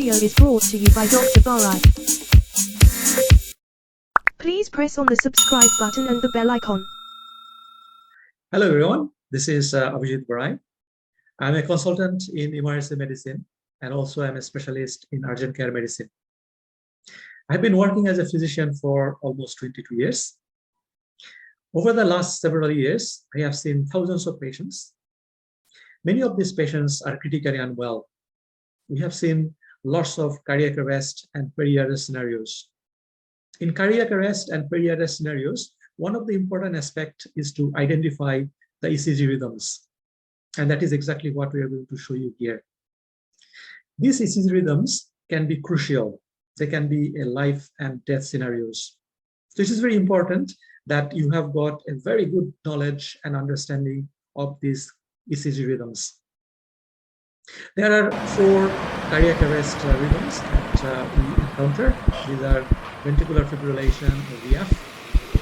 video is brought to you by drbarai. Please press on the subscribe button and the bell icon. Hello everyone, this is Abhijit Barai. I'm a consultant in emergency medicine and also I'm a specialist in urgent care medicine. I've been working as a physician for almost 22 years. Over the last several years, I have seen thousands of patients. Many of these patients are critically unwell. We have seen lots of cardiac arrest and periarrest scenarios. In cardiac arrest and periarrest scenarios, one of the important aspects is to identify the ECG rhythms. And that is exactly what we are going to show you here. These ECG rhythms can be crucial. They can be a life and death scenarios. So it is very important that you have got a very good knowledge and understanding of these ECG rhythms. There are 4 cardiac arrest rhythms that we encounter. These are ventricular fibrillation, or VF,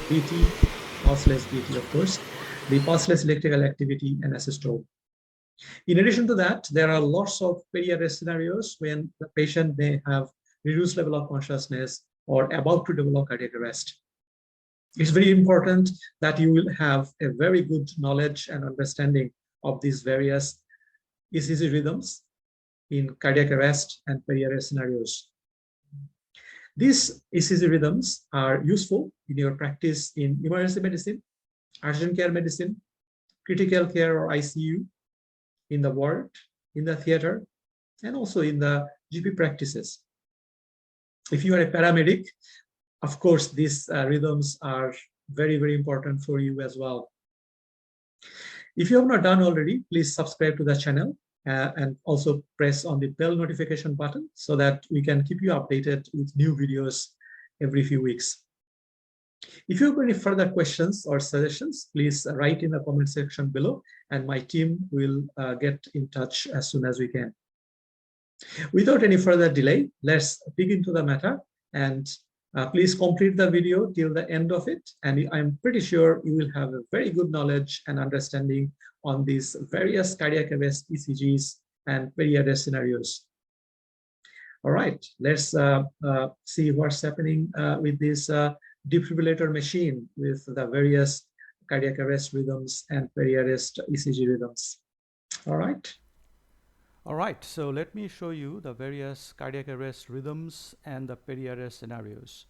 VT, pulseless VT, of course, the pulseless electrical activity, and asystole. In addition to that, there are lots of periarrest scenarios when the patient may have reduced level of consciousness or about to develop cardiac arrest. It's very important that you will have a very good knowledge and understanding of these various ECG rhythms in cardiac arrest and periarrest scenarios. These ECG rhythms are useful in your practice in emergency medicine, urgent care medicine, critical care or ICU, in the ward, in the theater, and also in the GP practices. If you are a paramedic, of course, these rhythms are very, very important for you as well. If you have not done already, please subscribe to the channel and also press on the bell notification button so that we can keep you updated with new videos every few weeks. If you have any further questions or suggestions, please write in the comment section below and my team will get in touch as soon as we can. Without any further delay, let's dig into the matter and please complete the video till the end of it. And I'm pretty sure you will have a very good knowledge and understanding on these various cardiac arrest ECGs and periarrest scenarios. All right, let's see what's happening with this defibrillator machine with the various cardiac arrest rhythms and periarrest ECG rhythms. All right, so let me show you the various cardiac arrest rhythms and the periarrest scenarios.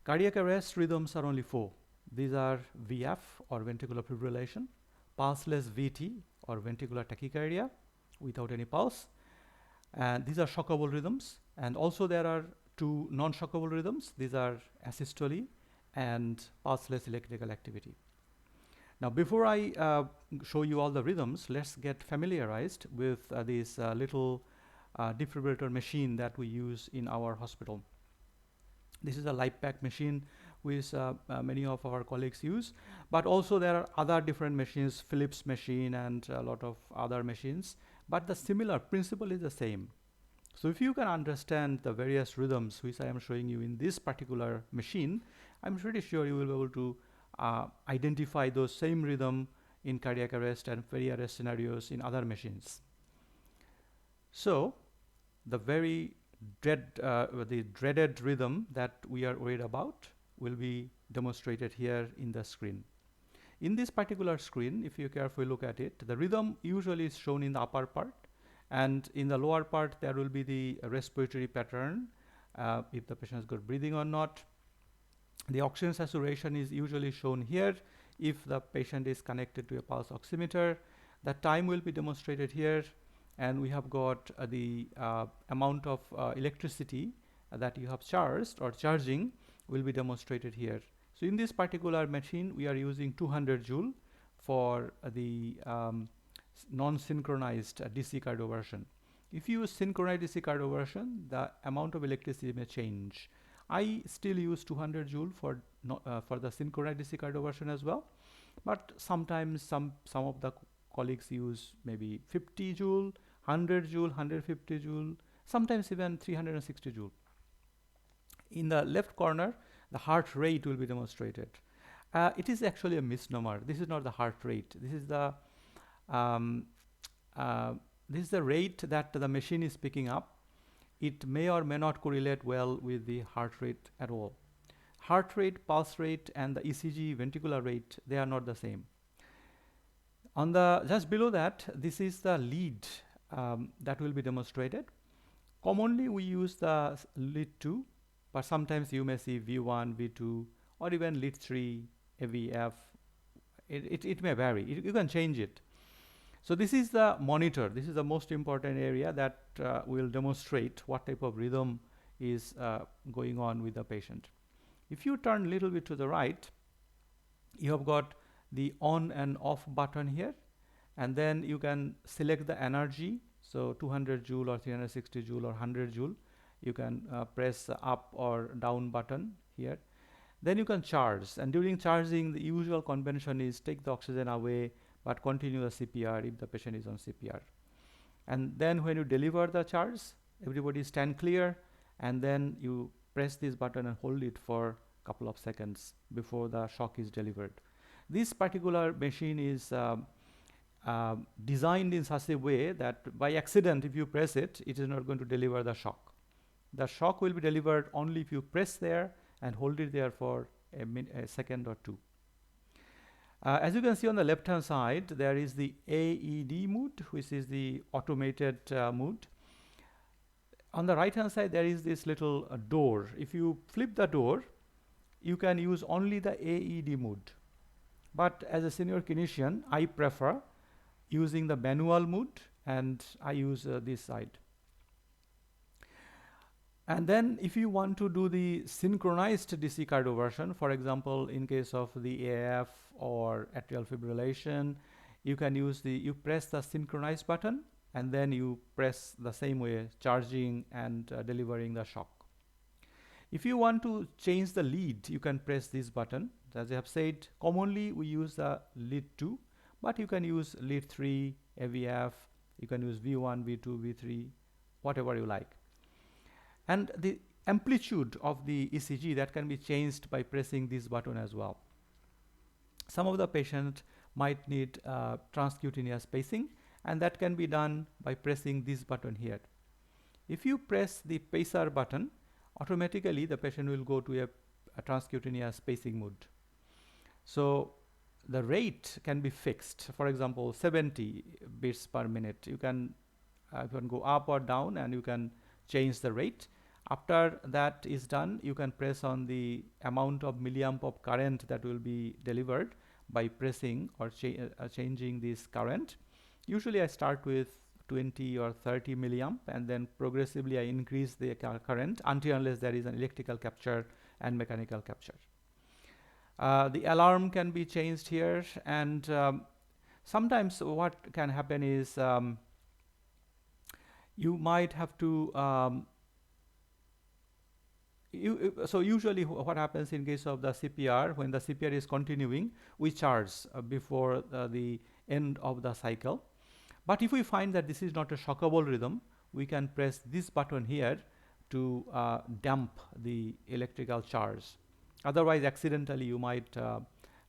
Cardiac arrest rhythms are only 4. These are VF or ventricular fibrillation, pulseless VT or ventricular tachycardia without any pulse, and these are shockable rhythms. And also there are 2 non-shockable rhythms. These are asystole and pulseless electrical activity. Now, before I show you all the rhythms, let's get familiarized with this little defibrillator machine that we use in our hospital. This is a life pack machine which many of our colleagues use, but also there are other different machines, Philips machine and a lot of other machines, but the similar principle is the same. So if you can understand the various rhythms which I am showing you in this particular machine, I'm pretty sure you will be able to identify those same rhythm in cardiac arrest and periarrest scenarios in other machines. So the very dreaded rhythm that we are worried about will be demonstrated here in the screen. In this particular screen, if you carefully look at it, the rhythm usually is shown in the upper part, and in the lower part there will be the respiratory pattern, if the patient has good breathing or not. The oxygen saturation is usually shown here if the patient is connected to a pulse oximeter. The time will be demonstrated here, and we have got the amount of electricity that you have charged or charging will be demonstrated here. So in this particular machine, we are using 200 joule for the non-synchronized DC cardioversion. If you use synchronized DC cardioversion, the amount of electricity may change. I still use 200 joule for the synchronized DC cardioversion as well, but sometimes some of the colleagues use maybe 50 joule, 100 joule, 150 joule, sometimes even 360 joule. In the left corner, the heart rate will be demonstrated. It is actually a misnomer. This is not the heart rate. This is the rate that the machine is picking up. it may or may not correlate well with the heart rate at all. Heart rate, pulse rate, and the ECG ventricular rate, they are not the same. On the just below that, this is the lead that will be demonstrated. Commonly, we use the lead 2, but sometimes you may see V1, V2, or even lead 3, AVF. It may vary. You can change it. So this is the monitor. This is the most important area that will demonstrate what type of rhythm is going on with the patient. If you turn a little bit to the right, you have got the on and off button here, and then you can select the energy. So 200 joule or 360 joule or 100 joule. You can press the up or down button here. Then you can charge, and during charging, the usual convention is take the oxygen away, but continue the CPR if the patient is on CPR. And then when you deliver the charge, everybody stand clear, and then you press this button and hold it for a couple of seconds before the shock is delivered. This particular machine is designed in such a way that by accident, if you press it, it is not going to deliver the shock. The shock will be delivered only if you press there and hold it there for a second or two. As you can see on the left hand side, there is the AED mode, which is the automated mode. On the right hand side, there is this little door. If you flip the door, you can use only the AED mode. But as a senior clinician, I prefer using the manual mode, and I use this side. And then if you want to do the synchronized DC cardioversion, for example, in case of the AF or atrial fibrillation, you can use you press the synchronize button, and then you press the same way, charging and delivering the shock. If you want to change the lead, you can press this button. As I have said, commonly we use the lead 2, but you can use lead 3, AVF, you can use V1, V2, V3, whatever you like. And the amplitude of the ECG, that can be changed by pressing this button as well. Some of the patients might need transcutaneous pacing, and that can be done by pressing this button here. If you press the pacer button, automatically the patient will go to a transcutaneous pacing mode. So the rate can be fixed. For example, 70 beats per minute. You can go up or down, and you can change the rate. After that is done, you can press on the amount of milliamp of current that will be delivered by pressing or changing this current. Usually I start with 20 or 30 milliamp, and then progressively I increase the current until unless there is an electrical capture and mechanical capture. The alarm can be changed here, and sometimes what can happen is you might have to so usually what happens in case of the CPR, when the CPR is continuing, we charge before the end of the cycle. But if we find that this is not a shockable rhythm, we can press this button here to damp the electrical charge. Otherwise, accidentally, you might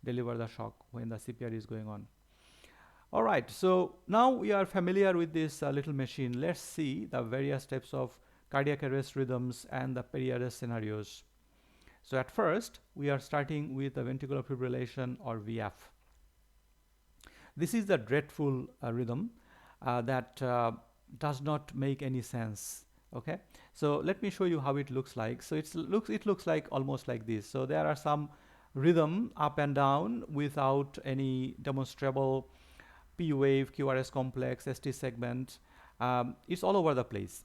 deliver the shock when the CPR is going on. All right, so now we are familiar with this little machine. Let's see the various types of cardiac arrest rhythms and the periarrest scenarios. So at first, we are starting with the ventricular fibrillation, or VF. This is the dreadful rhythm that does not make any sense. Okay, so let me show you how it looks like. So it looks like almost like this. So there are some rhythm up and down without any demonstrable P wave, QRS complex, ST segment. It's all over the place.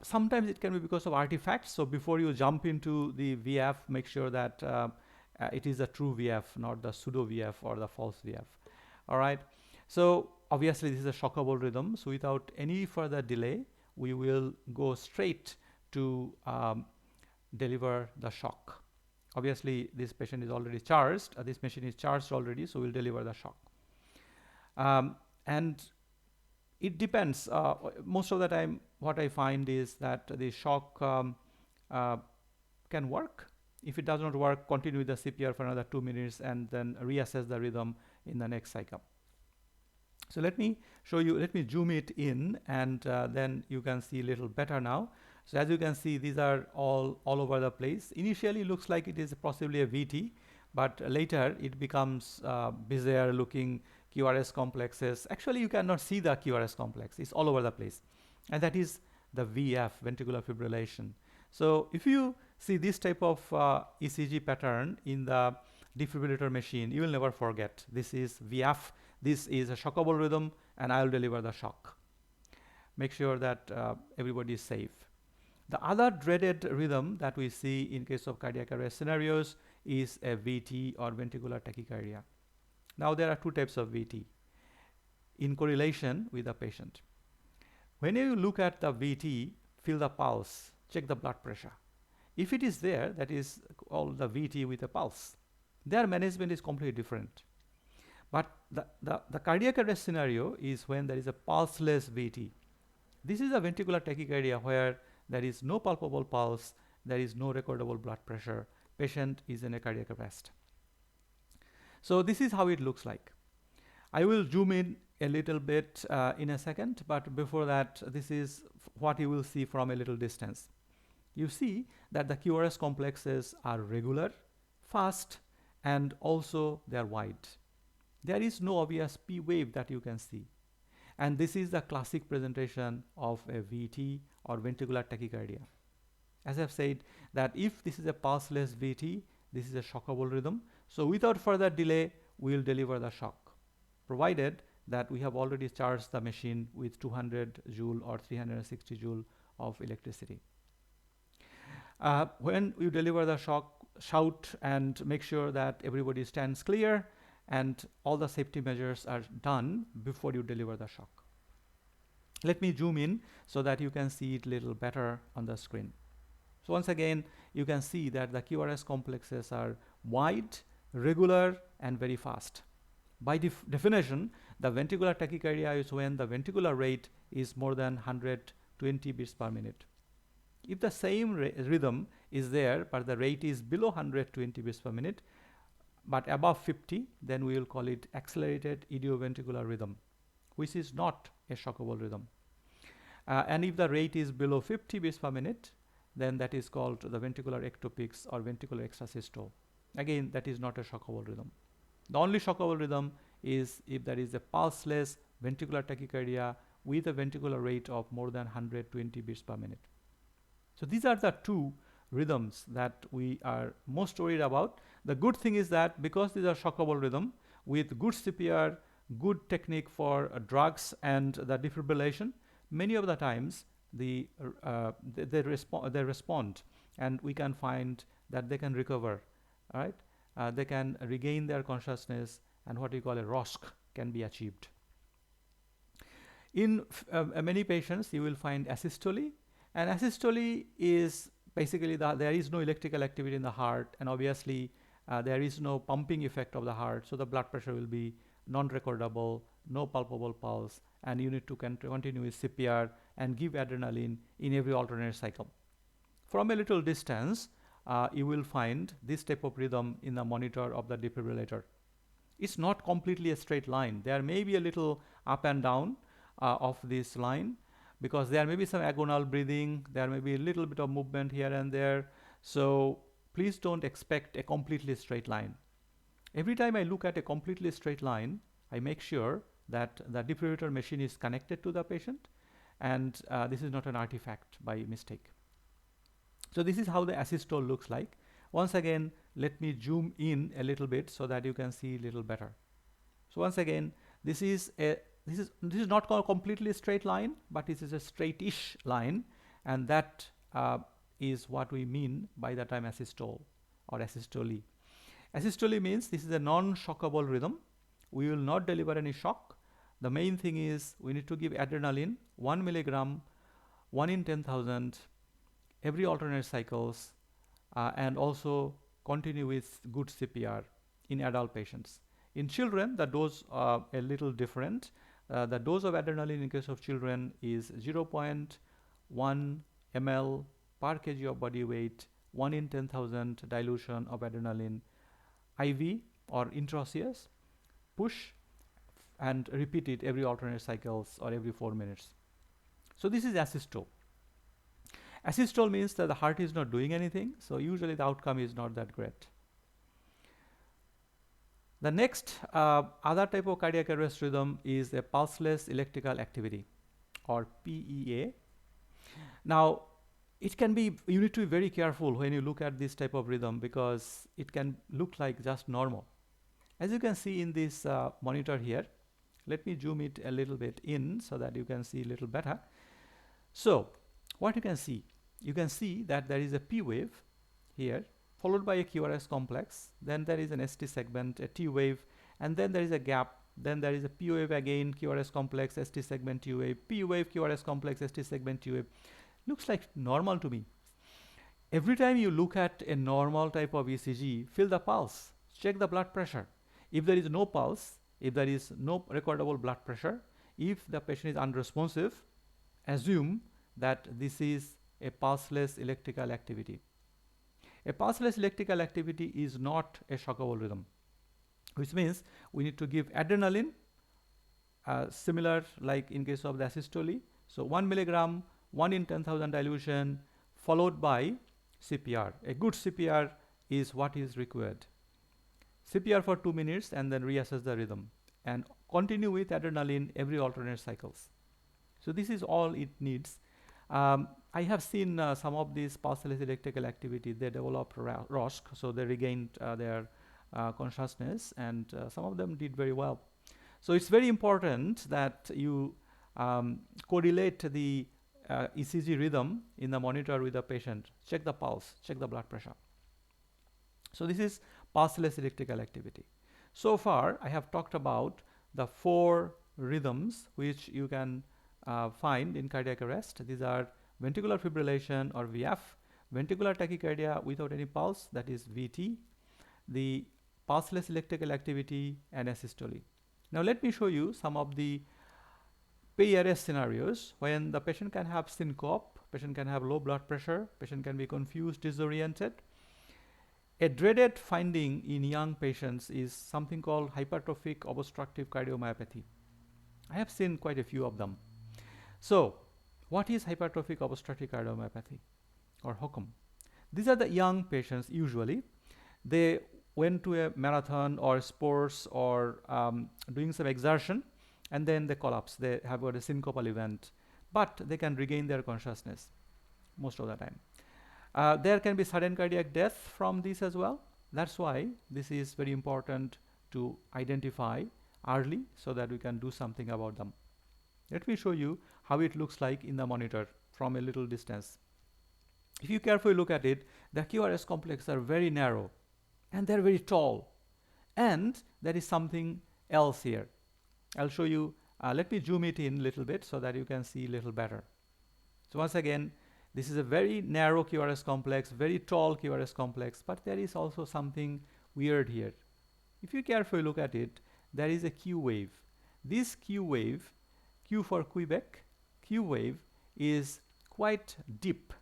Sometimes it can be because of artifacts. So before you jump into the VF, make sure that it is a true VF, not the pseudo VF or the false VF. All right. So obviously this is a shockable rhythm. So without any further delay, we will go straight to deliver the shock. Obviously this patient is already charged. This machine is charged already, so we'll deliver the shock. And it depends. Most of the time, what I find is that the shock can work. If it does not work, continue with the CPR for another 2 minutes and then reassess the rhythm in the next cycle. So let me show you, let me zoom it in, and then you can see a little better now. So as you can see, these are all over the place. Initially looks like it is possibly a VT, but later it becomes bizarre looking Qrs complexes. Actually, you cannot see the Qrs complex. It's all over the place. And that is the VF, ventricular fibrillation. So if you see this type of ECG pattern in the defibrillator machine, you will never forget. This is VF. This is a shockable rhythm, and I will deliver the shock. Make sure that everybody is safe. The other dreaded rhythm that we see in case of cardiac arrest scenarios is a VT or ventricular tachycardia. Now there are two types of VT in correlation with the patient. When you look at the VT, feel the pulse, check the blood pressure. If it is there, that is all the VT with a pulse. Their management is completely different. But the cardiac arrest scenario is when there is a pulseless VT. This is a ventricular tachycardia where there is no palpable pulse, there is no recordable blood pressure. Patient is in a cardiac arrest. So this is how it looks like. I will zoom in a little bit in a second, but before that, this is what you will see from a little distance. You see that the Qrs complexes are regular, fast, and also they are wide. There is no obvious P wave that you can see. And this is the classic presentation of a VT or ventricular tachycardia. As I've said, that if this is a pulseless VT, this is a shockable rhythm. So without further delay, we will deliver the shock, provided that we have already charged the machine with 200 joule or 360 joule of electricity. When you deliver the shock, shout and make sure that everybody stands clear and all the safety measures are done before you deliver the shock. Let me zoom in so that you can see it a little better on the screen. So once again, you can see that the Qrs complexes are wide, regular, and very fast. By definition, the ventricular tachycardia is when the ventricular rate is more than 120 beats per minute. If the same rhythm is there, but the rate is below 120 beats per minute, but above 50, then we will call it accelerated idioventricular rhythm, which is not a shockable rhythm. And if the rate is below 50 beats per minute, then that is called the ventricular ectopics or ventricular extrasystole. Again, that is not a shockable rhythm. The only shockable rhythm is if there is a pulseless ventricular tachycardia with a ventricular rate of more than 120 beats per minute. So these are the two rhythms that we are most worried about. The good thing is that because these are shockable rhythm with good CPR, good technique for drugs and the defibrillation, many of the times they respond, and we can find that they can recover, right? They can regain their consciousness, and what we call a ROSC can be achieved. In many patients, you will find asystole, and asystole is basically there is no electrical activity in the heart, and obviously there is no pumping effect of the heart, so the blood pressure will be non-recordable, no palpable pulse, and you need to continue with CPR and give adrenaline in every alternate cycle. From a little distance, you will find this type of rhythm in the monitor of the defibrillator. It's not completely a straight line. There may be a little up and down of this line, because there may be some agonal breathing, there may be a little bit of movement here and there. So please don't expect a completely straight line. Every time I look at a completely straight line, I make sure that the defibrillator machine is connected to the patient, and this is not an artifact by mistake. So this is how the asystole looks like. Once again, let me zoom in a little bit so that you can see a little better. So once again, this is not a completely straight line, but this is a straight-ish line, and that is what we mean by the term asystole or asystole. Asystole means this is a non-shockable rhythm. We will not deliver any shock. The main thing is we need to give adrenaline 1 milligram, 1 in 10,000 every alternate cycles, and also continue with good CPR in adult patients. In children, the dose are a little different. The dose of adrenaline in case of children is 0.1 ml per kg of body weight, 1 in 10,000 dilution of adrenaline, IV or intraosseous, push and repeat it every alternate cycles or every 4 minutes. So this is asystole. Asystole means that the heart is not doing anything, so usually the outcome is not that great. The next other type of cardiac arrest rhythm is a pulseless electrical activity, or PEA. Now, it can be, you need to be very careful when you look at this type of rhythm because it can look like just normal. As you can see in this monitor here, let me zoom it a little bit in so that you can see a little better. So, what you can see that there is a P wave here, followed by a QRS complex, then there is an ST segment, a T wave, and then there is a gap, then there is a P wave again, QRS complex, ST segment, T wave, P wave, QRS complex, ST segment, T wave. Looks like normal to me. Every time you look at a normal type of ECG, feel the pulse, check the blood pressure. If there is no pulse, if there is no recordable blood pressure, if the patient is unresponsive, assume that this is a pulseless electrical activity. A pulseless electrical activity is not a shockable rhythm, which means we need to give adrenaline, similar like in case of the asystole. So 1 milligram, 1 in 10,000 dilution, followed by CPR. A good CPR is what is required. CPR for 2 minutes and then reassess the rhythm and continue with adrenaline every alternate cycles. So this is all it needs. I have seen some of these pulseless electrical activity, they developed ROSC, so they regained their consciousness, and some of them did very well. So it's very important that you correlate the ECG rhythm in the monitor with the patient, check the pulse, check the blood pressure. So this is pulseless electrical activity. So far I have talked about the 4 rhythms which you can find in cardiac arrest. These are ventricular fibrillation or VF, ventricular tachycardia without any pulse, that is VT, the pulseless electrical activity, and asystole. Now let me show you some of the periarrest scenarios when the patient can have syncope, patient can have low blood pressure, patient can be confused, disoriented. A dreaded finding in young patients is something called hypertrophic obstructive cardiomyopathy. I have seen quite a few of them. So, what is hypertrophic obstructive cardiomyopathy, or HOCM? These are the young patients usually. They went to a marathon or sports or doing some exertion, and then they collapse. They have got a syncopal event, but they can regain their consciousness most of the time. There can be sudden cardiac death from this as well. That's why this is very important to identify early so that we can do something about them. Let me show you how it looks like in the monitor from a little distance. If you carefully look at it, the QRS complexes are very narrow and they're very tall. And there is something else here. I'll show you, let me zoom it in a little bit so that you can see a little better. So once again, this is a very narrow QRS complex, very tall QRS complex, but there is also something weird here. If you carefully look at it, there is a Q wave. This Q wave, Q for Quebec, Q wave is quite deep,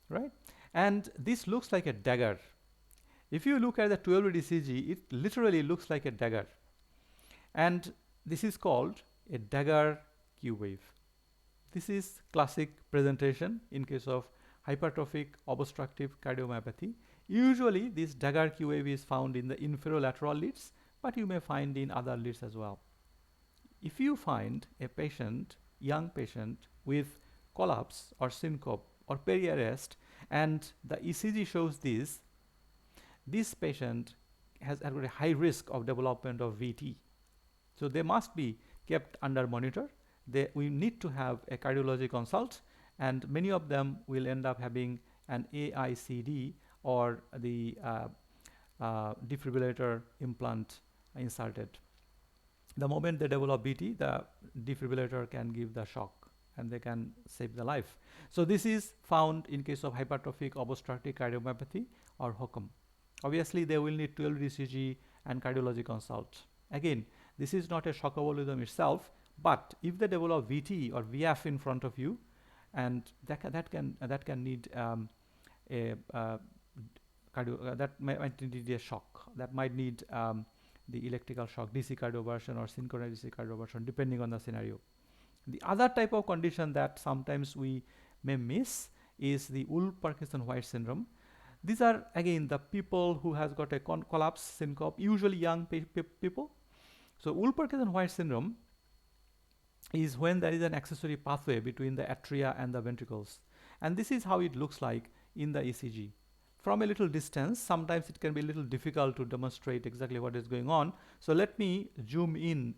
right? And this looks like a dagger. If you look at the 12 lead ECG, it literally looks like a dagger. And this is called a dagger Q wave. This is classic presentation in case of hypertrophic obstructive cardiomyopathy. Usually this dagger Q wave is found in the inferolateral leads, but you may find in other leads as well. If you find a patient, young patient with collapse or syncope or periarrest, and the ECG shows this patient has a high risk of development of VT. So they must be kept under monitor. We need to have a cardiology consult, and many of them will end up having an AICD or the defibrillator implant inserted. The moment they develop VT, the defibrillator can give the shock and they can save the life. So this is found in case of hypertrophic obstructive cardiomyopathy or HOCM. Obviously, they will need 12 ECG and cardiology consult. Again, this is not a shockable rhythm itself, but if they develop VT or VF in front of you, and that can need that might need a shock. That might need the electrical shock DC cardioversion or synchronized Dc Cardioversion, depending on the scenario. The other type of condition that sometimes we may miss is the Wolff-Parkinson-White syndrome. These are again the people who has got a collapse syncope, usually young people. So Wolff-Parkinson-White syndrome is when there is an accessory pathway between the atria and the ventricles, and this is how it looks like in the ECG. From a little distance, sometimes it can be a little difficult to demonstrate exactly what is going on. So let me zoom in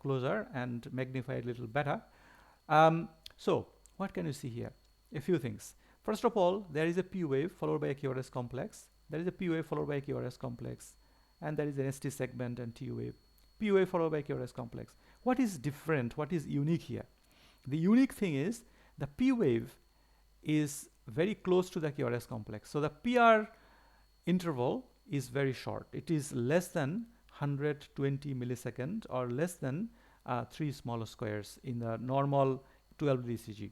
closer and magnify it a little better. So what can you see here? A few things. First of all, there is a P wave followed by a Qrs complex. There is a P wave followed by a Qrs complex, and there is an ST segment and T wave. P wave followed by Qrs complex. What is different? What is unique here? The unique thing is the P wave is very close to the Qrs complex. So the PR interval is very short. It is less than 120 millisecond or less than 3 small squares in the normal 12 ECG.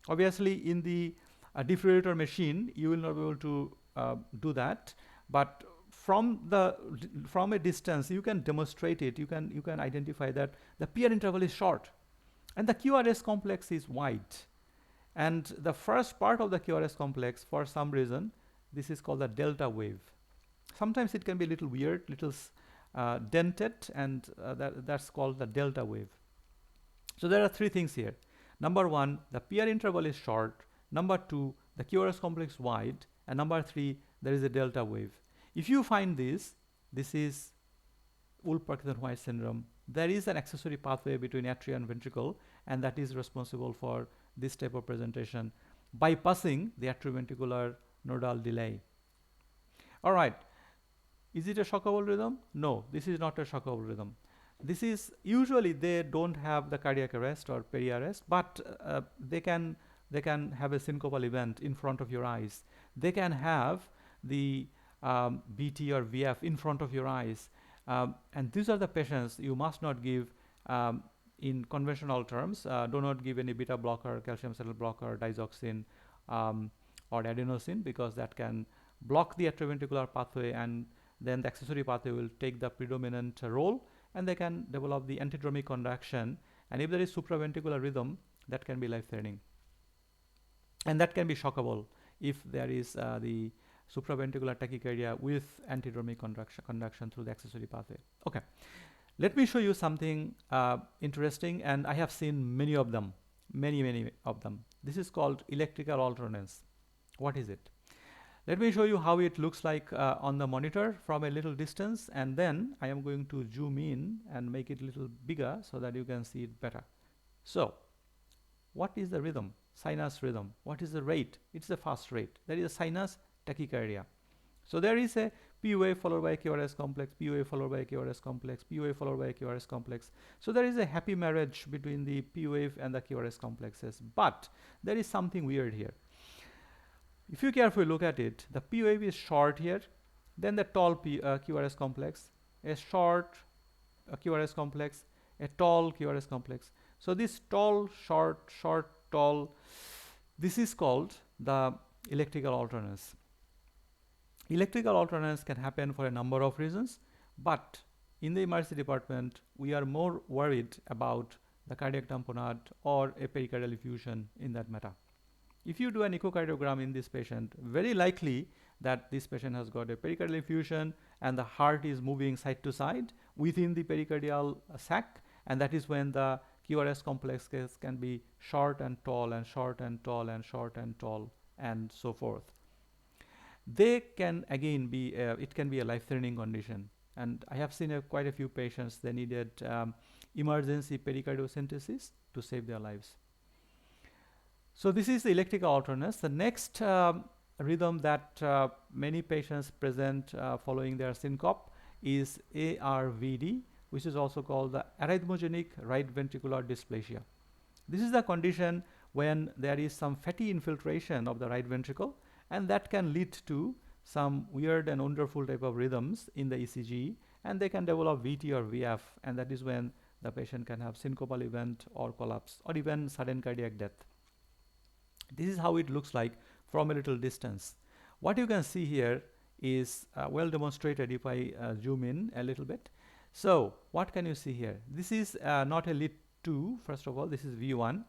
Obviously, in the defibrillator machine, you will not be able to do that, but from a distance, you can demonstrate it. You can identify that the PR interval is short, and the Qrs complex is wide. And the first part of the Qrs complex, for some reason, this is called the delta wave. Sometimes it can be a little weird, little dented, and that's called the delta wave. So there are three things here. Number one, the PR interval is short. Number two, the Qrs complex wide. And number three, there is a delta wave. If you find this is Wolff-Parkinson-White syndrome. There is an accessory pathway between atria and ventricle, and that is responsible for this type of presentation, bypassing the atrioventricular nodal delay. All right. Is it a shockable rhythm? No, this is not a shockable rhythm. This is usually they don't have the cardiac arrest or periarrest, but they can have a syncopal event in front of your eyes. They can have the BT or VF in front of your eyes, and these are the patients you must not give in conventional terms. Do not give any beta blocker, calcium channel blocker, digoxin, or adenosine, because that can block the atrioventricular pathway, and then the accessory pathway will take the predominant role, and they can develop the antidromic conduction, and if there is supraventricular rhythm, that can be life-threatening, and that can be shockable if there is the supraventricular tachycardia with antidromic conduction through the accessory pathway. Okay, let me show you something interesting, and I have seen many of them, many of them. This is called electrical alternance. What is it? Let me show you how it looks like on the monitor from a little distance, and then I am going to zoom in and make it a little bigger so that you can see it better. So what is the rhythm? Sinus rhythm. What is the rate? It's the fast rate. There is a sinus tachycardia. So there is a P wave followed by a Qrs complex, P wave followed by a Qrs complex, P wave followed by a Qrs complex. So there is a happy marriage between the P wave and the Qrs complexes, but there is something weird here. If you carefully look at it, the P wave is short here, then the tall Qrs complex, a short Qrs complex, a tall Qrs complex. So this tall, short, tall, this is called the electrical alternance. Electrical alternance can happen for a number of reasons, but in the emergency department, we are more worried about the cardiac tamponade or a pericardial effusion in that matter. If you do an echocardiogram in this patient, very likely that this patient has got a pericardial effusion and the heart is moving side to side within the pericardial sac, and that is when the Qrs complexes can be short and tall and short and tall and short and tall and so forth. They can again be, it can be a life-threatening condition, and I have seen quite a few patients, they needed emergency pericardiocentesis to save their lives. So this is the electrical alternance. The next rhythm that many patients present following their syncope is ARVD, which is also called the arrhythmogenic right ventricular dysplasia. This is the condition when there is some fatty infiltration of the right ventricle, and that can lead to some weird and wonderful type of rhythms in the ECG, and they can develop VT or VF, and that is when the patient can have syncopal event or collapse or even sudden cardiac death. This is how it looks like from a little distance. What you can see here is well demonstrated if I zoom in a little bit. So what can you see here? This is not a lead 2, first of all, this is V1.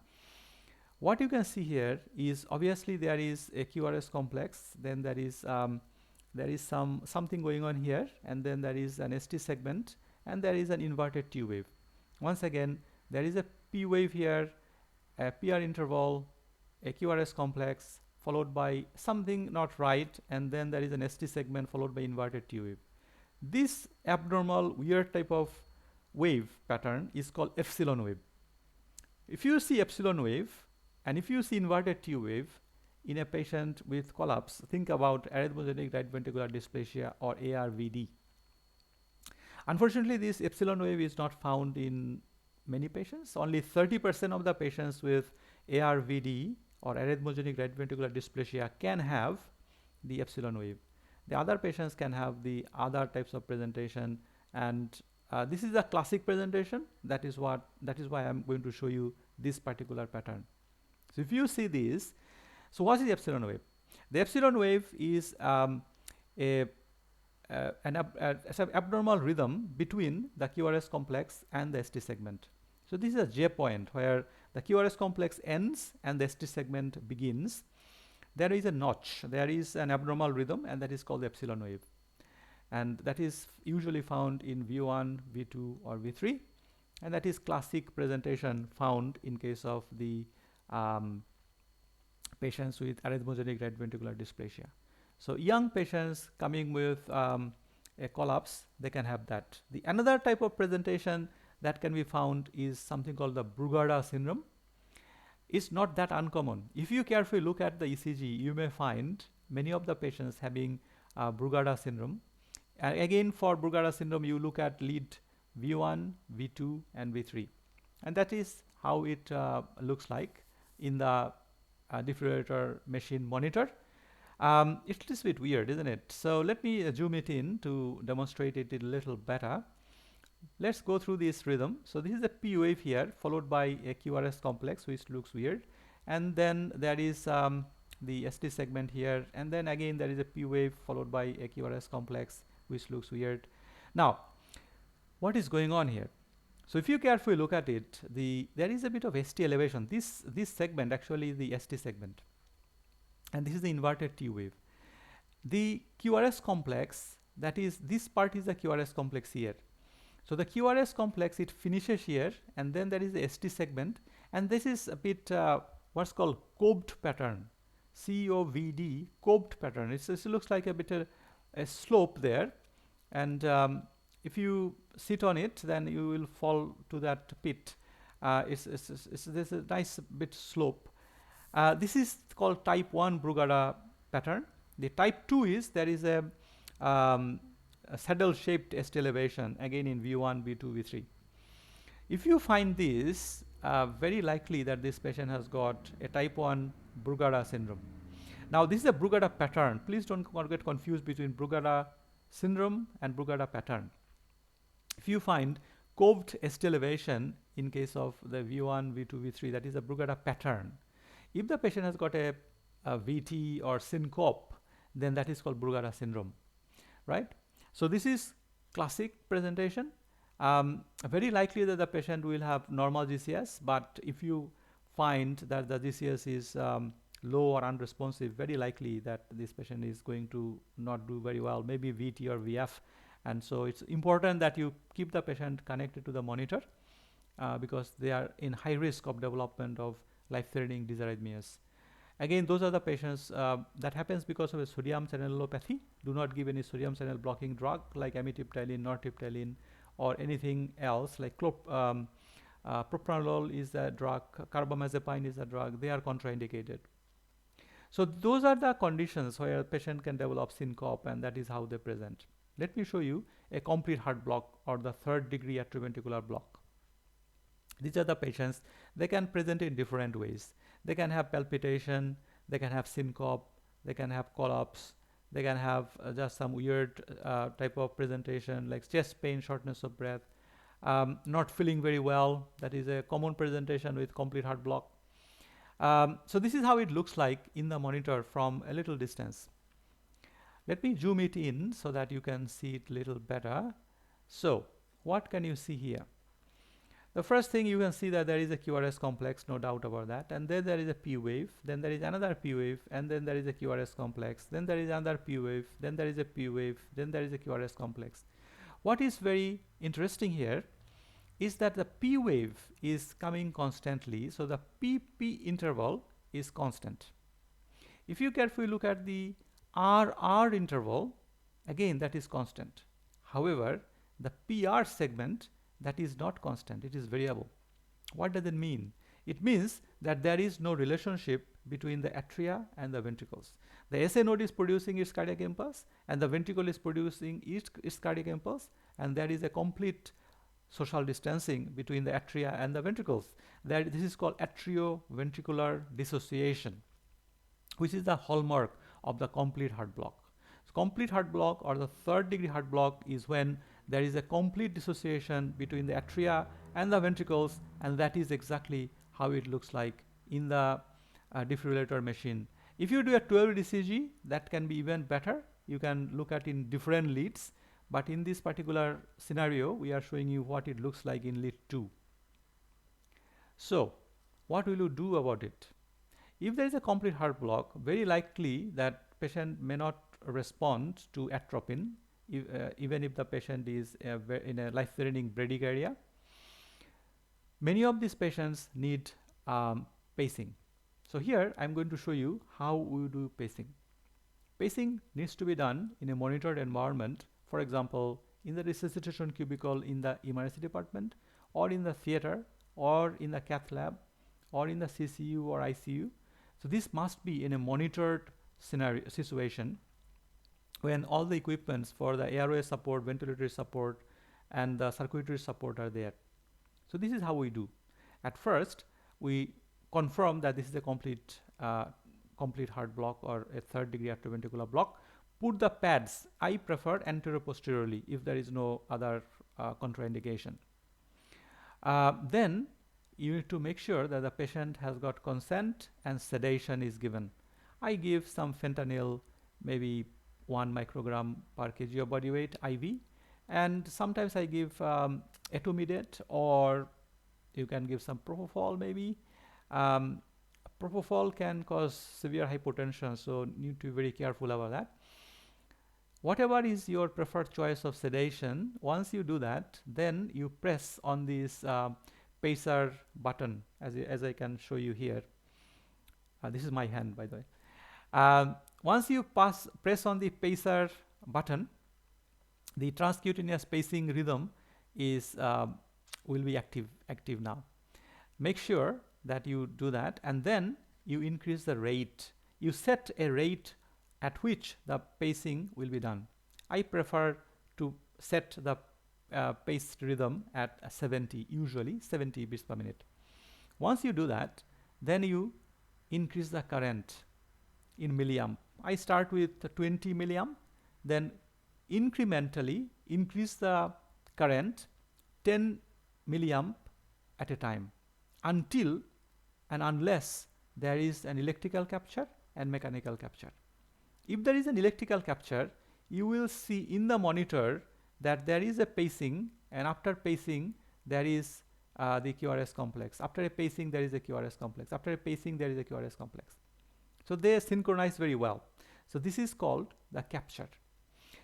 What you can see here is obviously there is a QRS complex, then there is something going on here, and then there is an ST segment, and there is an inverted T wave. Once again, there is a P wave here, a PR interval, a QRS complex, followed by something not right, and then there is an ST segment followed by inverted T wave. This abnormal weird type of wave pattern is called Epsilon wave. If you see Epsilon wave and if you see inverted T wave in a patient with collapse, think about arrhythmogenic right ventricular dysplasia or ARVD. Unfortunately, this Epsilon wave is not found in many patients. Only 30% of the patients with ARVD or arrhythmogenic right ventricular dysplasia can have the Epsilon wave. The other patients can have the other types of presentation, and this is a classic presentation. That is why I'm going to show you this particular pattern. So if you see this, so what is the Epsilon wave? The Epsilon wave is an abnormal rhythm between the QRS complex and the ST segment. So this is a J point where the QRS complex ends and the ST segment begins. There is a notch, there is an abnormal rhythm, and that is called the Epsilon wave. And that is usually found in V1, V2, or V3. And that is classic presentation found in case of the patients with arrhythmogenic right ventricular dysplasia. So young patients coming with a collapse, they can have that. The another type of presentation that can be found is something called the Brugada Syndrome. It's not that uncommon. If you carefully look at the ECG, you may find many of the patients having Brugada Syndrome. Again, for Brugada Syndrome, you look at lead V1, V2, and V3. And that is how it looks like in the defibrillator machine monitor. It's a little bit weird, isn't it? So let me zoom it in to demonstrate it a little better. Let's go through this rhythm. So this is a P wave here, followed by a QRS complex, which looks weird. And then there is the ST segment here. And then again, there is a P wave followed by a QRS complex, which looks weird. Now, what is going on here? So if you carefully look at it, there is a bit of ST elevation. This segment actually is the ST segment. And this is the inverted T wave. The QRS complex, that is, this part is the QRS complex here. So the QRS complex, it finishes here, and then there is the ST segment, and this is a bit what's called coved pattern, COVD, coved pattern. It looks like a bit a slope there, and if you sit on it, then you will fall to that pit. There's a nice bit slope. This is called type 1 Brugada pattern. The type 2 is there is a saddle-shaped ST elevation, again in V1, V2, V3. If you find this, very likely that this patient has got a type 1 Brugada syndrome. Now, this is a Brugada pattern. Please don't get confused between Brugada syndrome and Brugada pattern. If you find coved ST elevation in case of the V1, V2, V3, that is a Brugada pattern. If the patient has got a VT or syncope, then that is called Brugada syndrome, right? So this is classic presentation. Very likely that the patient will have normal GCS, but if you find that the GCS is low or unresponsive, very likely that this patient is going to not do very well, maybe VT or VF. And so it's important that you keep the patient connected to the monitor because they are in high risk of development of life-threatening dysarrhythmias. Again, those are the patients that happens because of a sodium channelopathy. Do not give any sodium channel blocking drug like amitriptyline, nortriptyline, or anything else like propranolol is a drug, carbamazepine is a drug. They are contraindicated. So those are the conditions where a patient can develop syncope, and that is how they present. Let me show you a complete heart block or the third degree atrioventricular block. These are the patients. They can present in different ways. They can have palpitation, they can have syncope, they can have collapse, they can have just some weird type of presentation like chest pain, shortness of breath, not feeling very well. That is a common presentation with complete heart block. So this is how it looks like in the monitor from a little distance. Let me zoom it in so that you can see it a little better. So what can you see here? The first thing you can see that there is a QRS complex, no doubt about that, and then there is a P wave, then there is another P wave, and then there is a QRS complex, then there is another P wave, then there is a P wave, then there is a QRS complex. What is very interesting here is that the P wave is coming constantly, so the PP interval is constant. If you carefully look at the RR interval, again that is constant. However, the PR segment, that is not constant, it is variable. What does it mean? It means that there is no relationship between the atria and the ventricles. The SA node is producing its cardiac impulse and the ventricle is producing its cardiac impulse, and there is a complete social distancing between the atria and the ventricles. This is called atrioventricular dissociation, which is the hallmark of the complete heart block. So complete heart block, or the third degree heart block, is when there is a complete dissociation between the atria and the ventricles, and that is exactly how it looks like in the defibrillator machine. If you do a 12 ECG, that can be even better. You can look at in different leads, but in this particular scenario, we are showing you what it looks like in lead 2. So, what will you do about it? If there is a complete heart block, very likely that patient may not respond to atropine, even if the patient is in a life-threatening bradycardia. Many of these patients need pacing. So here I'm going to show you how we do pacing. Pacing needs to be done in a monitored environment, for example, in the resuscitation cubicle in the emergency department, or in the theater, or in the cath lab, or in the CCU or ICU. So this must be in a monitored situation when all the equipments for the airway support, ventilatory support, and the circulatory support are there. So this is how we do. At first, we confirm that this is a complete heart block or a third degree atrioventricular block. Put the pads, I prefer anterior-posteriorly if there is no other contraindication. Then you need to make sure that the patient has got consent and sedation is given. I give some fentanyl, maybe 1 microgram per kg of body weight IV, and sometimes I give etomidate, or you can give some propofol maybe. Propofol can cause severe hypotension, so need to be very careful about that. Whatever is your preferred choice of sedation, once you do that, then you press on this pacer button, as I can show you here. This is my hand, by the way. Once you press on the pacer button, the transcutaneous pacing rhythm is will be active now. Make sure that you do that, and then you increase the rate. You set a rate at which the pacing will be done. I prefer to set the paced rhythm at 70, usually 70 beats per minute. Once you do that, then you increase the current in milliamp. I start with 20 milliamp, then incrementally increase the current 10 milliamp at a time, until and unless there is an electrical capture and mechanical capture. If there is an electrical capture, you will see in the monitor that there is a pacing, and after pacing there is the QRS complex. After a pacing there is a QRS complex. After a pacing there is a QRS complex. So they synchronize very well. So this is called the capture.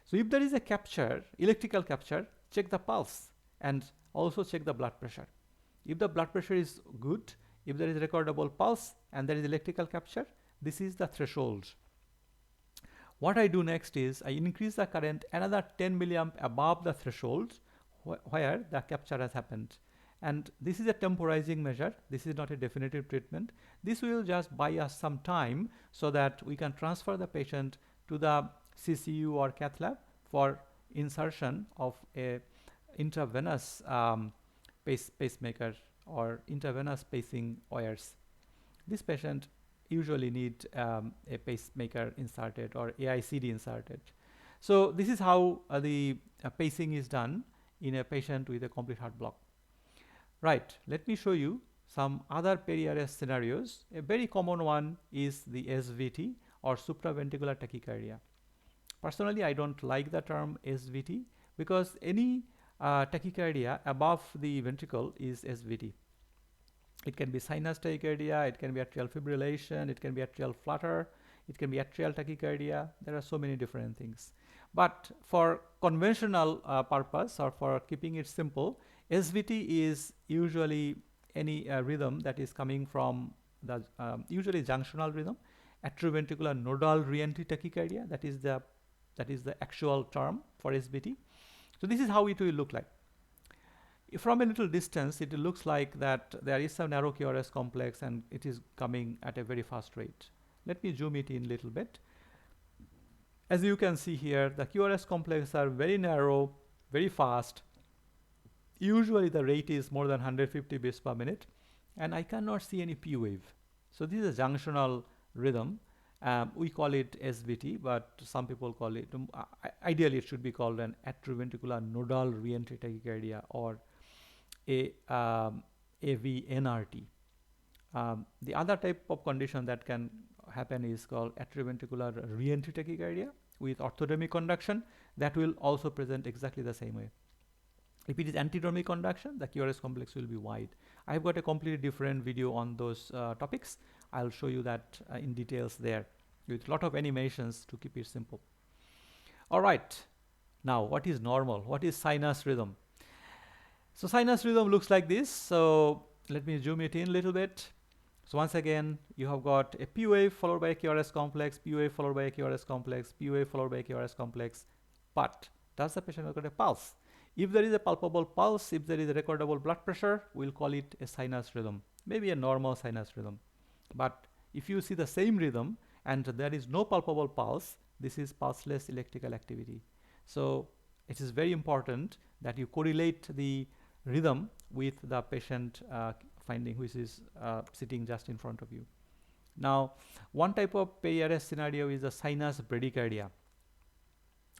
So if there is a capture, electrical capture, check the pulse and also check the blood pressure. If the blood pressure is good, if there is recordable pulse and there is electrical capture, this is the threshold. What I do next is I increase the current another 10 milliamp above the threshold where the capture has happened. And this is a temporizing measure. This is not a definitive treatment. This will just buy us some time so that we can transfer the patient to the CCU or cath lab for insertion of a intravenous pacemaker or intravenous pacing wires. This patient usually need a pacemaker inserted or AICD inserted. So this is how the pacing is done in a patient with a complete heart block. Right, let me show you some other periarrest scenarios. A very common one is the SVT or supraventricular tachycardia. Personally, I don't like the term SVT because any tachycardia above the ventricle is SVT. It can be sinus tachycardia, it can be atrial fibrillation, it can be atrial flutter, it can be atrial tachycardia. There are so many different things. But for conventional purpose, or for keeping it simple, SVT is usually any rhythm that is coming from the usually junctional rhythm. Atrioventricular nodal re-entry tachycardia, that is the actual term for SVT. So this is how it will look like. From a little distance, it looks like that there is some narrow Qrs complex and it is coming at a very fast rate. Let me zoom it in a little bit. As you can see here, the Qrs complexes are very narrow, very fast. Usually the rate is more than 150 beats per minute, and I cannot see any P wave. So this is a junctional rhythm. We call it SVT, but some people call it, ideally it should be called an atrioventricular nodal re-entry tachycardia, or AVNRT. The other type of condition that can happen is called atrioventricular re-entry tachycardia with orthodromic conduction. That will also present exactly the same way. If it is antidromic conduction, the Qrs complex will be wide. I've got a completely different video on those topics. I'll show you that in details there with a lot of animations to keep it simple. All right, now what is normal? What is sinus rhythm? So sinus rhythm looks like this. So let me zoom it in a little bit. So once again, you have got a P wave followed by a Qrs complex, P wave followed by a Qrs complex, P wave followed by a Qrs complex. But does the patient have got a pulse? If there is a palpable pulse, if there is a recordable blood pressure, we'll call it a sinus rhythm, maybe a normal sinus rhythm. But if you see the same rhythm and there is no palpable pulse, this is pulseless electrical activity. So it is very important that you correlate the rhythm with the patient finding, which is sitting just in front of you. Now, one type of periarrest scenario is a sinus bradycardia.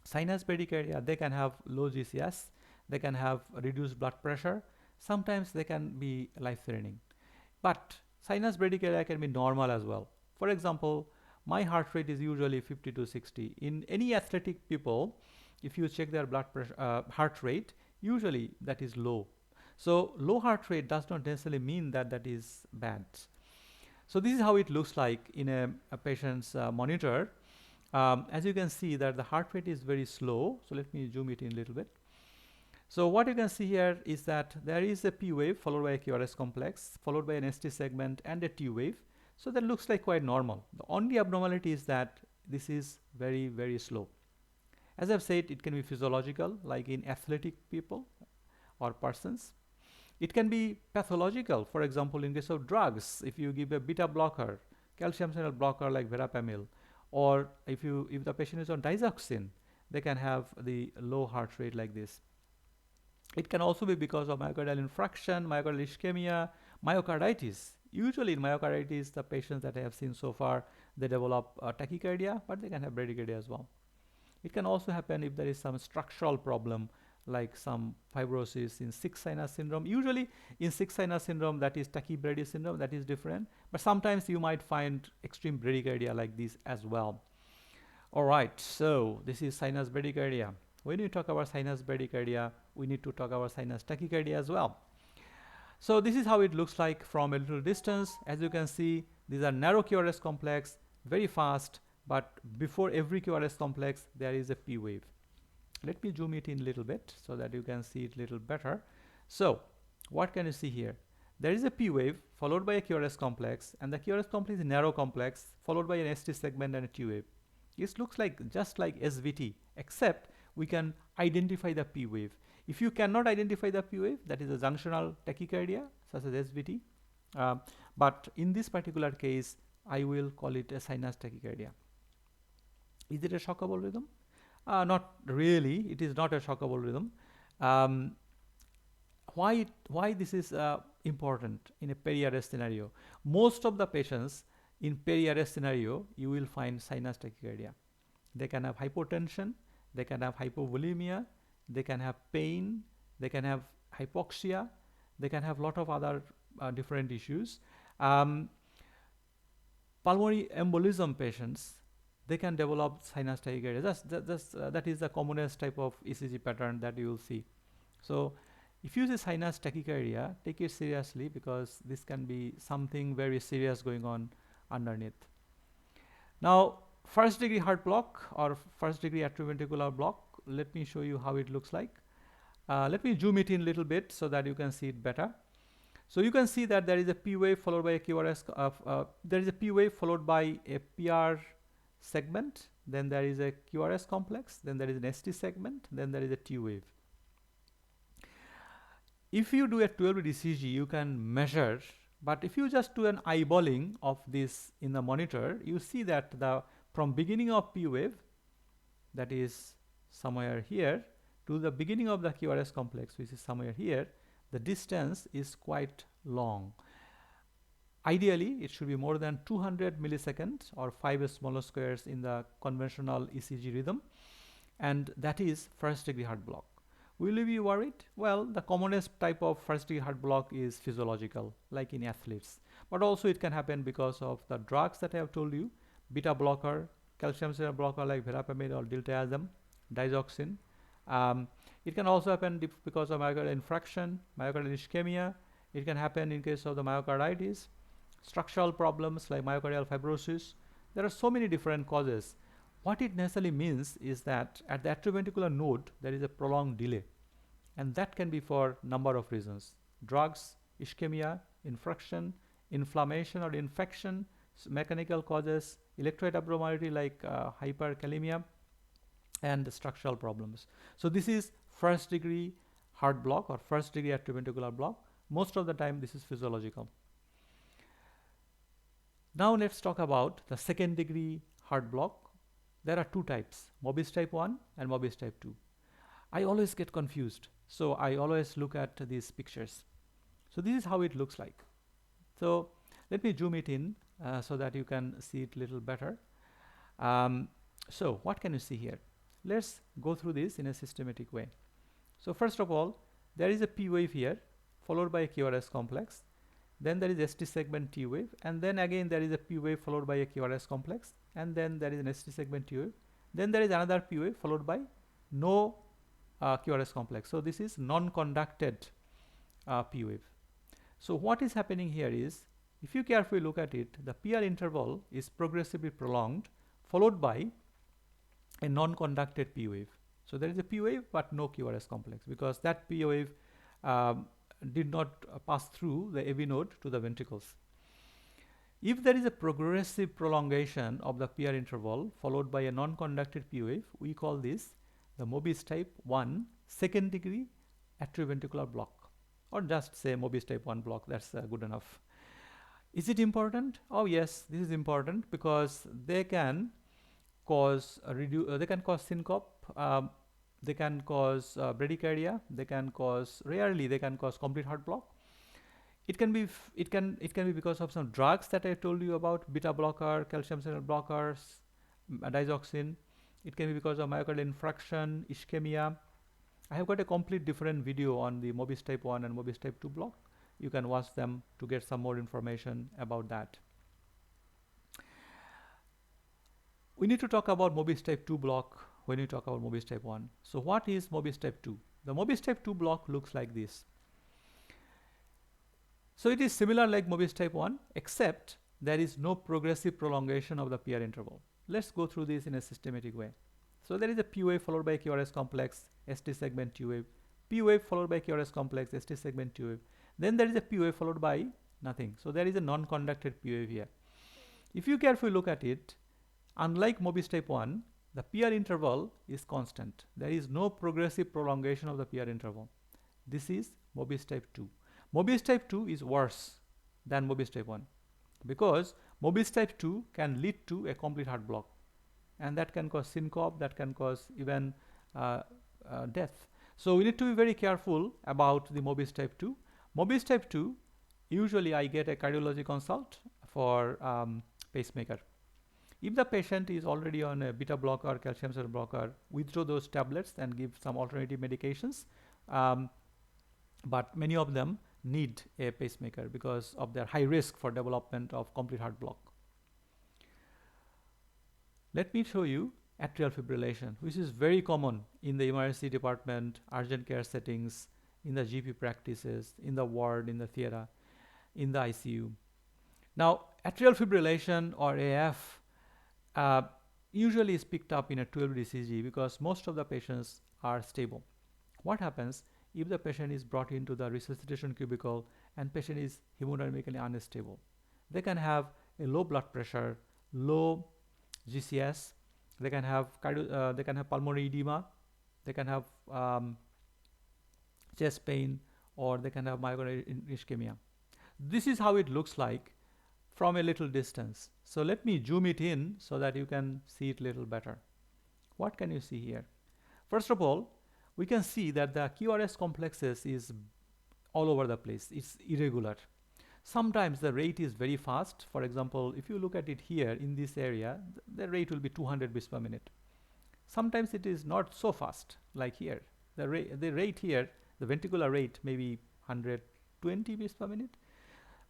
Sinus bradycardia, they can have low GCS, they can have reduced blood pressure, sometimes they can be life-threatening. But sinus bradycardia can be normal as well. For example, my heart rate is usually 50 to 60. In any athletic people, if you check their blood pressure, heart rate, usually that is low. So low heart rate does not necessarily mean that that is bad. So this is how it looks like in a patient's monitor. As you can see that the heart rate is very slow. So let me zoom it in a little bit. So what you can see here is that there is a P wave followed by a Qrs complex, followed by an ST segment and a T wave. So that looks like quite normal. The only abnormality is that this is very, very slow. As I've said, it can be physiological, like in athletic people or persons. It can be pathological, for example, in case of drugs, if you give a beta blocker, calcium channel blocker like verapamil, or if the patient is on digoxin, they can have the low heart rate like this. It can also be because of myocardial infarction, myocardial ischemia, myocarditis. Usually in myocarditis, the patients that I have seen so far, they develop tachycardia, but they can have bradycardia as well. It can also happen if there is some structural problem, like some fibrosis in 6 sinus syndrome. Usually in 6 sinus syndrome, that is tachybrady syndrome, that is different. But sometimes you might find extreme bradycardia like this as well. All right, so this is sinus bradycardia. When you talk about sinus bradycardia, we need to talk about sinus tachycardia as well. So this is how it looks like from a little distance. As you can see, these are narrow Qrs complex, very fast, but before every Qrs complex, there is a P wave. Let me zoom it in a little bit so that you can see it a little better. So what can you see here? There is a P wave followed by a Qrs complex, and the Qrs complex is a narrow complex followed by an ST segment and a T wave. This looks like just like SVT, except we can identify the P wave. If you cannot identify the P wave, that is a junctional tachycardia such as SVT. But in this particular case, I will call it a sinus tachycardia. Is it a shockable rhythm? Not really. It is not a shockable rhythm. Why this is important in a periarrest scenario? Most of the patients in periarrest scenario, you will find sinus tachycardia. They can have hypotension, they can have hypovolemia, they can have pain, they can have hypoxia, they can have a lot of other different issues. Pulmonary embolism patients, they can develop sinus tachycardia. That is the commonest type of ECG pattern that you will see. So if you see sinus tachycardia, take it seriously, because this can be something very serious going on underneath. Now, first degree heart block or first degree atrioventricular block, let me show you how it looks like. Let me zoom it in a little bit so that you can see it better. So you can see that there is a P wave followed by a QRS, there is a P wave followed by a PR segment, then there is a QRS complex, then there is an ST segment, then there is a T wave. If you do a 12-lead ECG, you can measure, but if you just do an eyeballing of this in the monitor, you see that from beginning of P wave, that is somewhere here, to the beginning of the QRS complex, which is somewhere here, the distance is quite long. Ideally, it should be more than 200 milliseconds or 5 smaller squares in the conventional ECG rhythm, and that is first degree heart block. Will you be worried? Well, the commonest type of first degree heart block is physiological, like in athletes, but also it can happen because of the drugs that I have told you, beta blocker, calcium channel blocker like verapamil or diltiazem, digoxin. It can also happen because of myocardial infarction, myocardial ischemia. It can happen in case of the myocarditis, structural problems like myocardial fibrosis. There are so many different causes. What it necessarily means is that at the atrioventricular node, there is a prolonged delay, and that can be for number of reasons: drugs, ischemia, infarction, inflammation or infection, mechanical causes, electrolyte abnormality like hyperkalemia, and structural problems. So this is first degree heart block or first degree atrioventricular block. Most of the time this is physiological. Now let's talk about the second degree heart block. There are two types, Mobius type 1 and Mobius type 2. I always get confused, so I always look at these pictures. So this is how it looks like. So let me zoom it in so that you can see it a little better. So what can you see here? Let's go through this in a systematic way. So first of all, there is a P wave here followed by a QRS complex. Then there is ST segment T wave, and then again there is a P wave followed by a QRS complex, and then there is an ST segment T wave. Then there is another P wave followed by no QRS complex. So this is non-conducted P wave. So what is happening here is, if you carefully look at it, the PR interval is progressively prolonged, followed by a non-conducted P wave. So there is a P wave but no QRS complex, because that P wave did not pass through the AV node to the ventricles. If there is a progressive prolongation of the PR interval followed by a non-conducted P wave, we call this the Mobius type 1 second degree atrioventricular block, or just say Mobius type 1 block. That's good enough. Is it important? Oh yes, this is important, because they can cause syncope, they can cause bradycardia, they can cause, rarely they can cause complete heart block. It can be because of some drugs that I told you about, beta blocker, calcium channel blockers, digoxin. It can be because of myocardial infarction, ischemia. I have got a complete different video on the Mobius type 1 and Mobius type 2 block. You can watch them to get some more information about that. We need to talk about Mobius type 2 block when we talk about Mobius type 1. So what is Mobius type 2? The Mobius type 2 block looks like this. So it is similar like Mobius type 1, except there is no progressive prolongation of the PR interval. Let's go through this in a systematic way. So there is a P wave followed by a QRS complex, ST segment T wave, P wave followed by QRS complex, ST segment T wave. Then there is a P wave followed by nothing. So there is a non-conducted P wave here. If you carefully look at it, unlike Mobius type 1, the PR interval is constant. There is no progressive prolongation of the PR interval. This is Mobius type 2. Mobius type 2 is worse than Mobius type 1, because Mobius type 2 can lead to a complete heart block, and that can cause syncope, that can cause even death. So we need to be very careful about the Mobius type 2. Mobius type 2, usually I get a cardiology consult for pacemaker. If the patient is already on a beta blocker or calcium channel blocker, withdraw those tablets and give some alternative medications. But many of them need a pacemaker because of their high risk for development of complete heart block. Let me show you atrial fibrillation, which is very common in the emergency department, urgent care settings, in the GP practices, in the ward, in the theater, in the ICU. Now, atrial fibrillation or AF usually is picked up in a 12 ECG because most of the patients are stable. What happens if the patient is brought into the resuscitation cubicle and patient is hemodynamically unstable? They can have a low blood pressure, low GCS, they can have pulmonary edema, they can have chest pain, or they can have myocardial ischemia. This is how it looks like from a little distance. So let me zoom it in so that you can see it a little better. What can you see here? First of all, we can see that the Qrs complexes is all over the place. It's irregular. Sometimes the rate is very fast. For example, if you look at it here in this area, the rate will be 200 beats per minute. Sometimes it is not so fast like here. The rate here, the ventricular rate may be 120 beats per minute.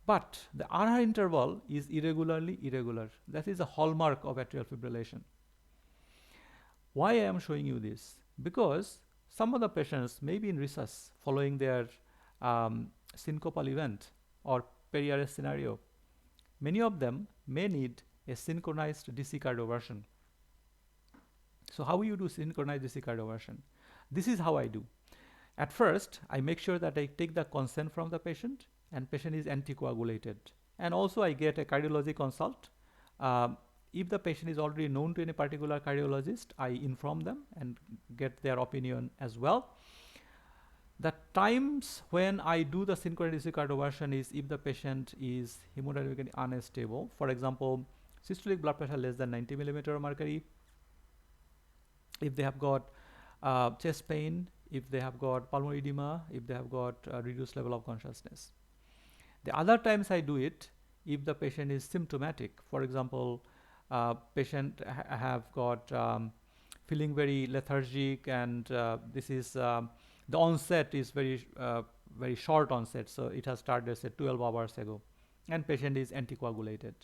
But the RR interval is irregularly irregular. That is a hallmark of atrial fibrillation. Why I am showing you this? Because some of the patients may be in resus following their syncopal event or periarrest scenario. Many of them may need a synchronized DC cardioversion. So how you do synchronized DC cardioversion? This is how I do. At first, I make sure that I take the consent from the patient and patient is anticoagulated. And also I get a cardiology consult. If the patient is already known to any particular cardiologist, I inform them and get their opinion as well. The times when I do the synchronized Dc cardioversion is if the patient is hemodynamically unstable. For example, systolic blood pressure less than 90 millimeter of mercury, if they have got chest pain, if they have got pulmonary edema, if they have got reduced level of consciousness. The other times I do it if the patient is symptomatic. For example, patient have got feeling very lethargic, and this is the onset is very short onset, so it has started say 12 hours ago, and patient is anticoagulated.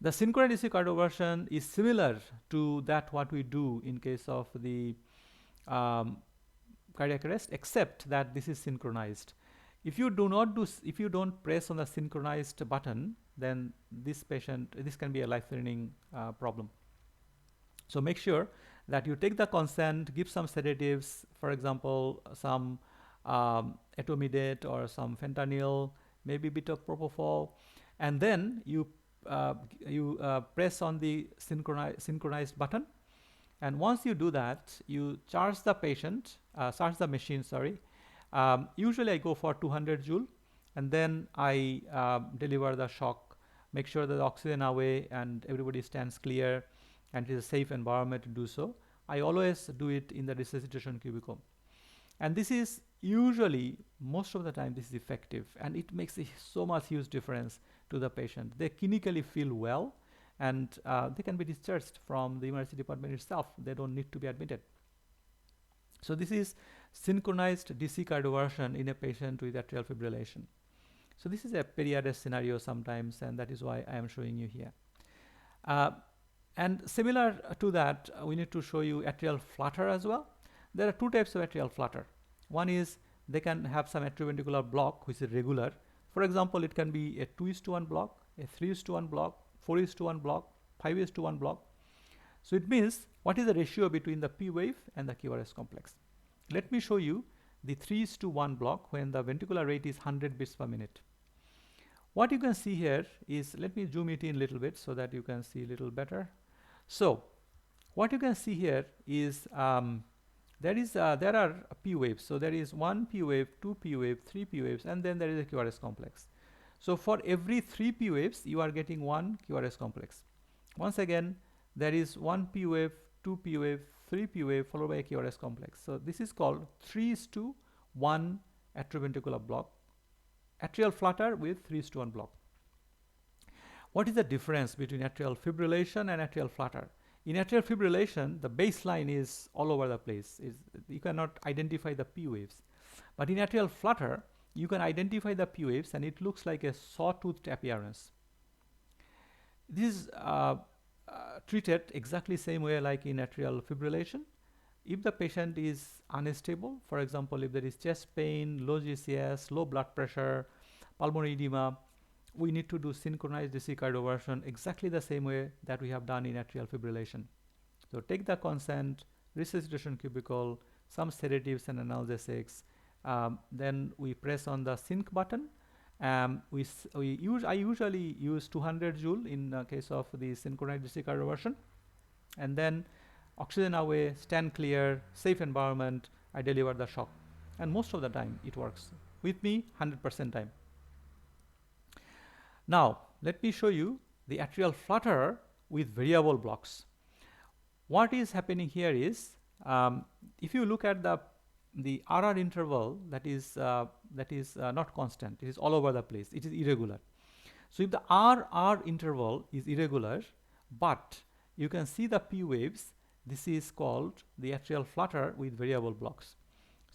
The synchronized Dc cardioversion is similar to that what we do in case of the cardiac arrest, except that this is synchronized. If you don't press on the synchronized button, then this can be a life-threatening problem. So make sure that you take the consent, give some sedatives, for example, some etomidate or some fentanyl, maybe a bit of propofol, and then you press on the synchronized button. And once you do that, you charge the machine, sorry. Usually I go for 200 joule, and then I deliver the shock, make sure that the oxygen away and everybody stands clear and it is a safe environment to do so. I always do it in the resuscitation cubicle. And this is usually, most of the time, this is effective, and it makes so much huge difference to the patient. They clinically feel well, and they can be discharged from the emergency department itself. They don't need to be admitted. So this is synchronized DC cardioversion in a patient with atrial fibrillation. So this is a periarrest scenario sometimes, and that is why I am showing you here. And similar to that, we need to show you atrial flutter as well. There are two types of atrial flutter. One is they can have some atrioventricular block which is regular. For example, it can be a 2:1 block, a 3:1 block, 4:1 block, 5:1 block. So it means what is the ratio between the P wave and the Qrs complex. Let me show you the 3:1 block when the ventricular rate is 100 beats per minute. What you can see here is, let me zoom it in a little bit so that you can see a little better. So what you can see here is there are P waves. So there is 1 P wave, 2 P wave, 3 P waves, and then there is a Qrs complex. So for every 3 P waves, you are getting 1 Qrs complex. Once again, there is 1 P wave, 2 P wave, 3 P wave, followed by a Qrs complex. So this is called 3:1 atrioventricular block, atrial flutter with 3:1 block. What is the difference between atrial fibrillation and atrial flutter? In atrial fibrillation, the baseline is all over the place. You cannot identify the P waves. But in atrial flutter, you can identify the P waves, and it looks like a sawtoothed appearance. This is treated exactly same way like in atrial fibrillation. If the patient is unstable, for example, if there is chest pain, low GCS, low blood pressure, pulmonary edema, we need to do synchronized Dc Cardioversion exactly the same way that we have done in atrial fibrillation. So take the consent, resuscitation cubicle, some sedatives and analgesics. Then we press on the sync button. I usually use 200 joule in the case of the synchronized Dc Cardioversion. And then oxygen away, stand clear, safe environment, I deliver the shock. And most of the time it works. With me, 100% time. Now, let me show you the atrial flutter with variable blocks. What is happening here is, if you look at the RR interval, that is not constant. It is all over the place. It is irregular. So if the RR interval is irregular, but you can see the P waves, this is called the atrial flutter with variable blocks.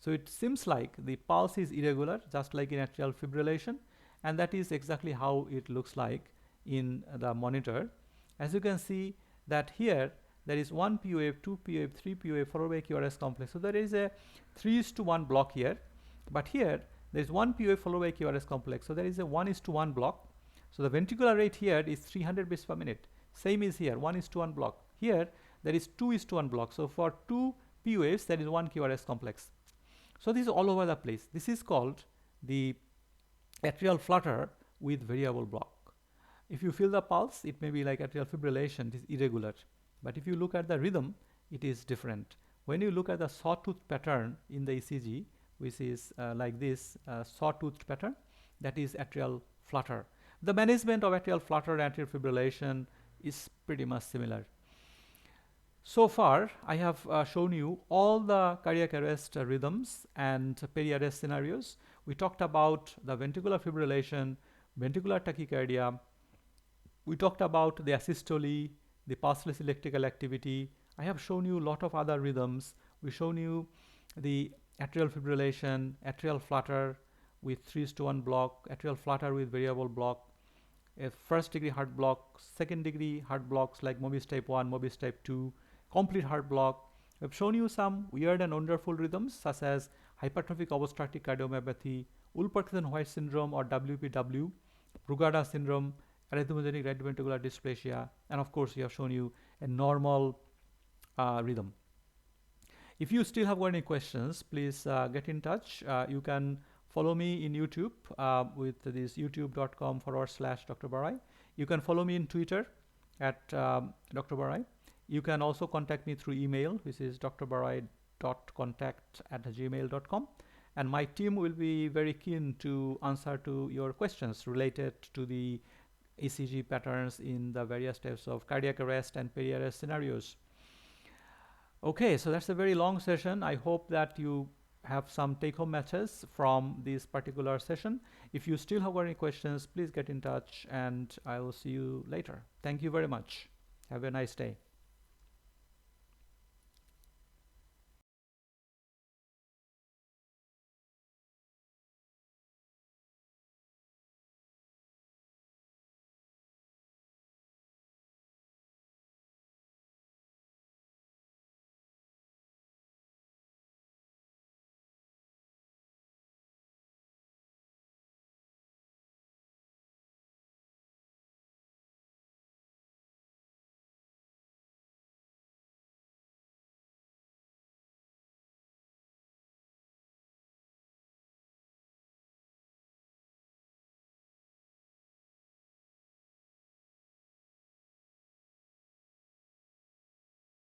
So it seems like the pulse is irregular, just like in atrial fibrillation, and that is exactly how it looks like in the monitor. As you can see that here there is 1 P wave, 2 P wave, 3 P wave followed by QRS complex. So there is a 3:1 block here, but here there is 1 P wave followed by QRS complex. So there is a 1:1 block. So the ventricular rate here is 300 beats per minute. Same is here, 1:1 block. Here there is 2:1 block. So for 2 P waves there is 1 QRS complex. So this is all over the place. This is called the atrial flutter with variable block. If you feel the pulse, it may be like atrial fibrillation, it is irregular. But if you look at the rhythm, it is different. When you look at the sawtooth pattern in the ECG, which is like this sawtooth pattern, that is atrial flutter. The management of atrial flutter and atrial fibrillation is pretty much similar. So far, I have shown you all the cardiac arrest rhythms and periarrest scenarios. We talked about the ventricular fibrillation, ventricular tachycardia. We talked about the asystole, the pulseless electrical activity. I have shown you a lot of other rhythms. We've shown you the atrial fibrillation, atrial flutter with 3:1 block, atrial flutter with variable block, a first degree heart block, second degree heart blocks like Mobius Type 1, Mobius Type 2, complete heart block. We've shown you some weird and wonderful rhythms such as hypertrophic obstructive cardiomyopathy, Wolff-Parkinson-White syndrome or WPW, Brugada syndrome, arrhythmogenic right ventricular dysplasia, and of course we have shown you a normal rhythm. If you still have any questions, please get in touch. You can follow me in YouTube with this youtube.com/drbarai. You can follow me in Twitter at drbarai. You can also contact me through email, which is drbarai.contact@gmail.com. And my team will be very keen to answer to your questions related to the ECG patterns in the various types of cardiac arrest and periarrest scenarios. Okay, so that's a very long session. I hope that you have some take-home messages from this particular session. If you still have any questions, please get in touch and I will see you later. Thank you very much. Have a nice day.